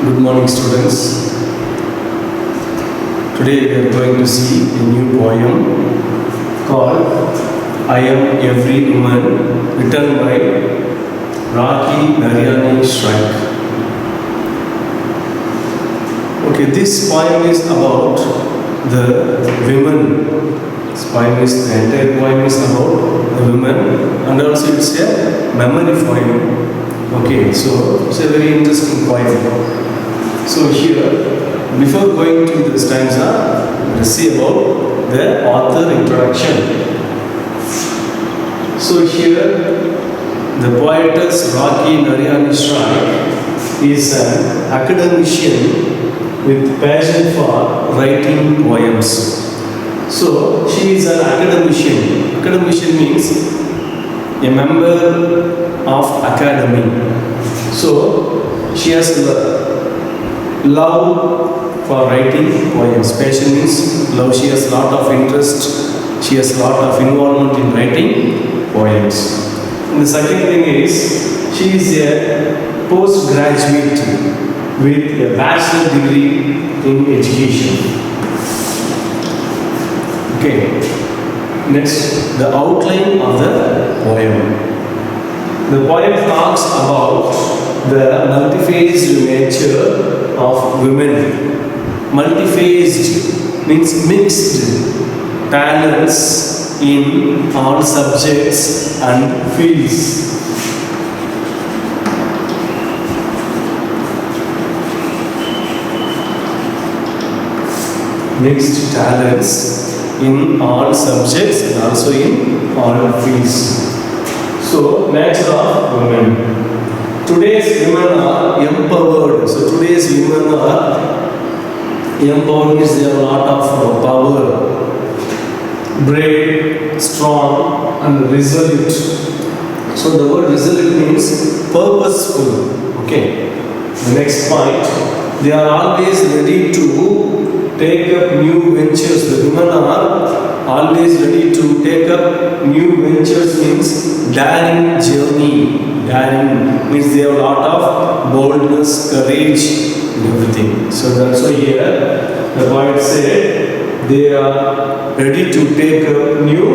Good morning, students. Today we are going to see a new poem called I Am Every Woman, written by Rakhi Narayani Shrike. Okay, this poem is about the women. This poem is, the entire poem is about the women, and also it's a memory poem. Okay, so it's a very interesting poem. So here, before going to the stanza, let us see about the author introduction. So here, the poetess Rakhi Narayani Shrike is an academician with passion for writing poems. So she is an academician. Academician means a member of academy. So she has love for writing poems. Passion means love. She has lot of interest. She has lot of involvement in writing poems. And the second thing is she is a postgraduate with a bachelor degree in education. Okay. Next, the outline of the poem. The poem talks about the multi-phased nature of women. Multi-phased means mixed talents in all subjects and fields. Mixed talents in all subjects and also in all fields. So, nature of women. Today's women are empowered. So, today's women are empowered means they have a lot of power, brave, strong, and resolute. So, the word resolute means purposeful. Okay. The next point, they are always ready to take up new ventures. The women are always ready to take up new ventures means daring journey. Daring means they have a lot of boldness, courage, and everything. So that's why here the poet said they are ready to take up new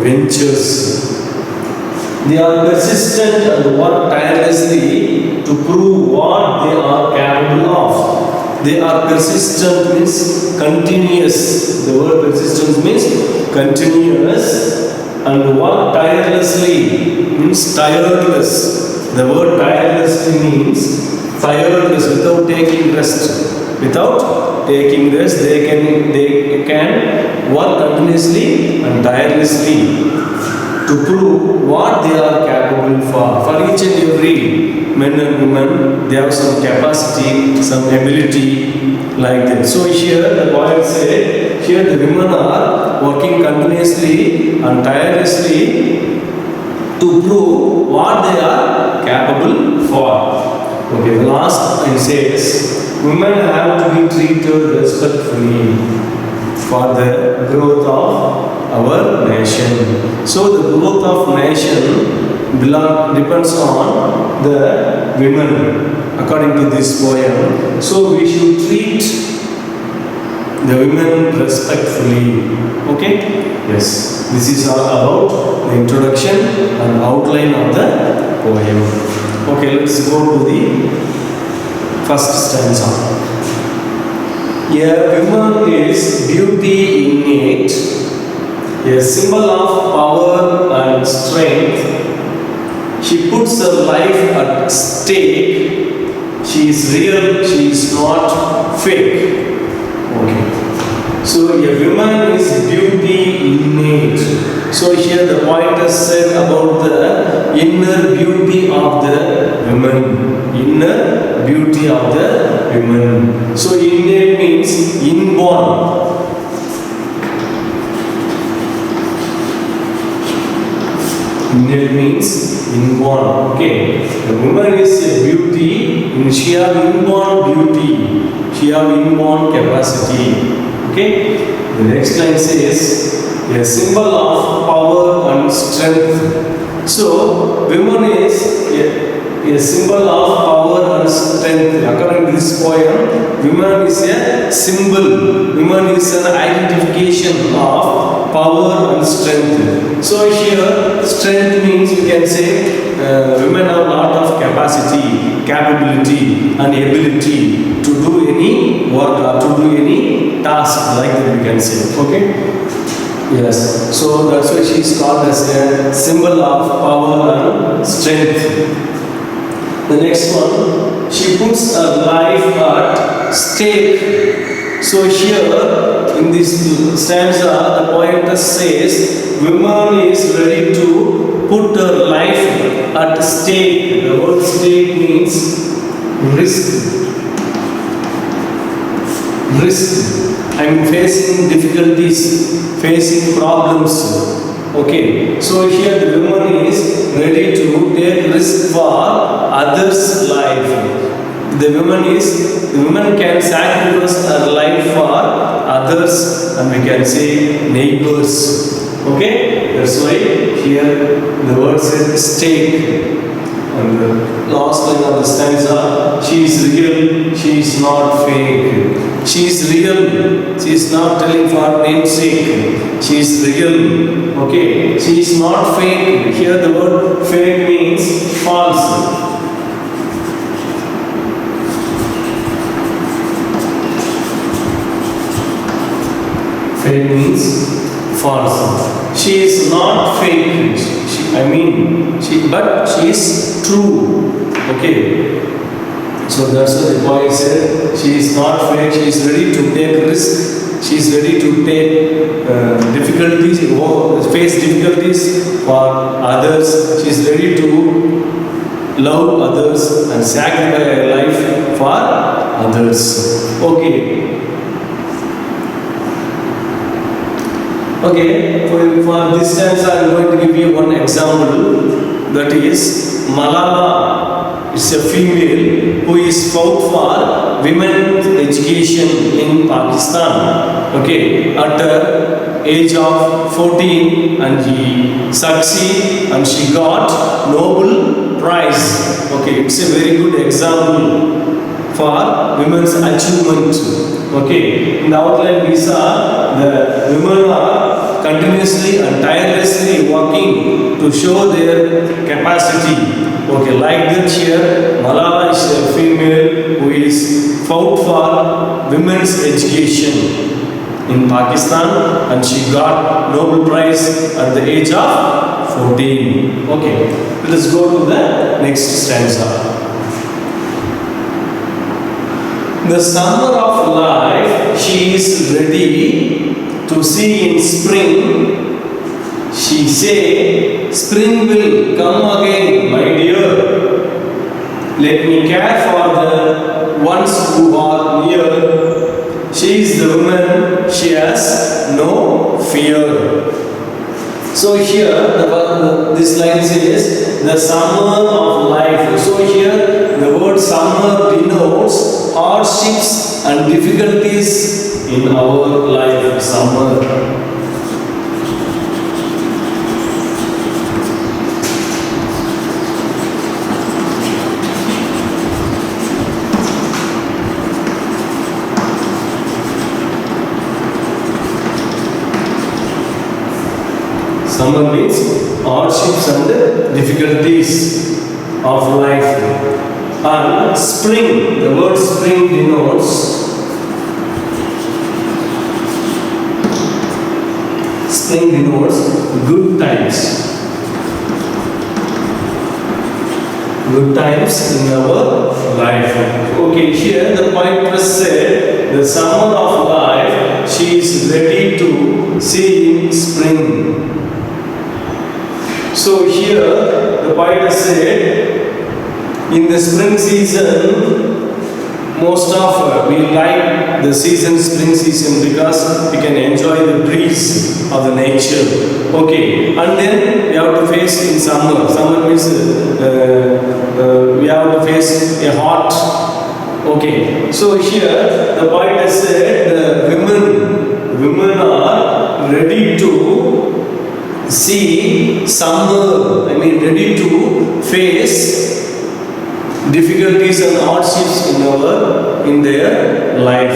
ventures. They are persistent and work tirelessly to prove what they are capable of. They are persistent means continuous. The word persistence means continuous, and work tirelessly means tireless. The word tirelessly means tireless, without taking rest. Without taking rest, they can work continuously and tirelessly to prove what they are capable for. For each and every men and women, they have some capacity, some ability like that. So here the poet said, here the women are working continuously and tirelessly to prove what they are capable for. Okay, the last line says, women have to be treated respectfully for the growth of our nation. So the growth of nation depends on the women, according to this poem. So we should treat the women respectfully. Okay? Yes. This is all about the introduction and outline of the poem. Okay, let's go to the first stanza. A woman is beauty innate, a symbol of power and strength. She puts her life at stake. She is real, she is not fake. Okay. So a woman is beauty innate. So here the poetess said about the inner beauty of the woman. Inner beauty of the women. So innate means inborn. Innate means inborn. Okay. The woman is a beauty. She has inborn beauty. She has inborn capacity. Okay. The next line says, a symbol of power and strength. So, woman is a a symbol of power and strength. According to this poem, woman is a symbol. Woman is an identification of power and strength. So here, strength means we can say women have a lot of capacity, capability, and ability to do any work or to do any task, like that we can say. Okay. Yes, so that's why she is called as a symbol of power and strength. The next one, she puts her life at stake. So here in this stanza, the poetess says, woman is ready to put her life at stake. The word stake means risk. Risk. I'm facing difficulties, facing problems. Okay, so here the woman is ready to take risk for others' life. The woman can sacrifice her life for others, and we can say neighbors. Okay, that's why here the word said stake. And the last line of the stanza, she is real, she is not fake. She is real, she is not telling for namesake. She is real, okay. She is not fake. Here the word fake means false. Fake means false. She is not fake. But she is true. Okay. So that's what the poet said. She is not fake. She is ready to take risk. She is ready to take difficulties, face difficulties for others. She is ready to love others and sacrifice her life for others. Okay. Okay, for this stanza I am going to give you one example, that is Malala. It's a female who is fought for women's education in Pakistan. Okay, at the age of 14, and he succeeded and she got Nobel Prize. Okay, it's a very good example for women's achievement. Okay, in the outline we saw the women are continuously and tirelessly working to show their capacity. Okay, like that here, Malala is a female who is fought for women's education in Pakistan, and she got Nobel Prize at the age of 14. Okay, let us go to the next stanza. The summer of life she is ready to see in spring. She say, spring will come again, my dear. Let me care for the ones who are near. She is the woman, she has no fear. So here, this line says, the summer of life. So here, the word summer denotes hardships and difficulties in our life. Summer. Summer means hardships and difficulties of life. And spring, the word spring denotes good times. Good times in our life. Okay, here the poetess said, the summer of life she is ready to see in spring. So here the poetess said, in the spring season, most of we like the season, spring season, because we can enjoy the breeze of the nature. Okay, and then we have to face in summer. Summer means we have to face a hot. Okay, so here the poetess said the women are ready to see summer. Ready to face difficulties and hardships in their life.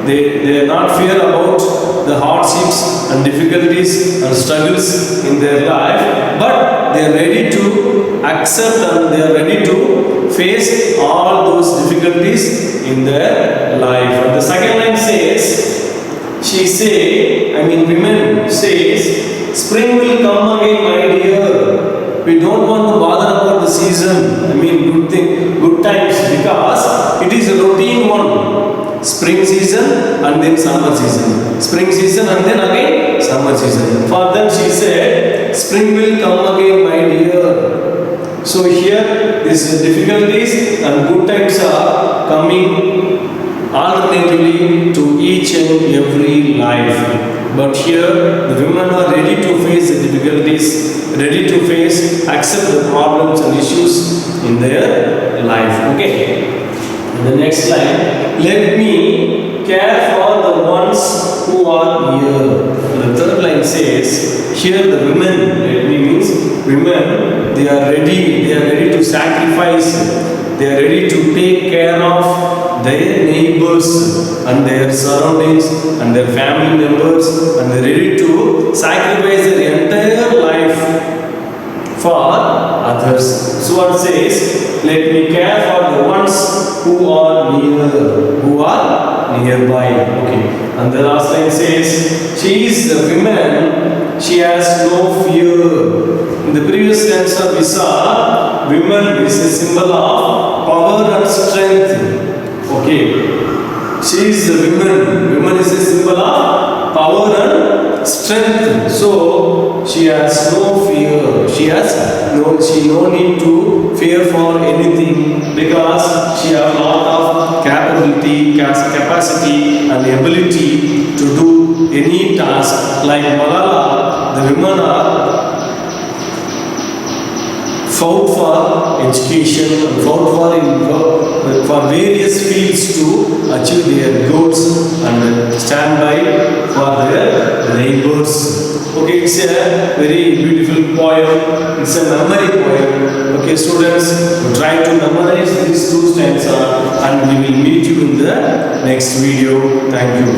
They are not fear about the hardships and difficulties and struggles in their life, but they are ready to accept and they are ready to face all those difficulties in their life. And the second line says, women says, spring will come again, my dear. We don't want to bother about the season. Good times, because it is a routine one. Spring season and then summer season. Spring season and then again summer season. For them she said, spring will come again, my dear. So here these difficulties and good times are coming alternatively to each and every life. But here the women are ready to face the difficulties, ready to accept the problems and issues in their life. Okay. The next line, let me care for the ones who are near. The third line says, here the women, let me means women, they are ready to sacrifice, they are ready to take care of their neighbors and their surroundings and their family members, and they are ready to sacrifice their entire life for others. So what says, let me care for the ones who are nearby. Okay. And the last line says, she is the woman, she has no fear. In the previous stanza we saw, women is a symbol of power and strength. Okay. She is the woman. Woman is a symbol of power and strength. So she has no fear. She no need to fear for anything, because she has a lot of capacity and ability to do any task. Like Malala, the women are fought for education and fought for various fields to achieve their goals and stand by for their neighbors. Okay, it's a very beautiful poem. It's a memory poem. Okay, students, try to memorize these two stanzas, and we will meet you in the next video. Thank you.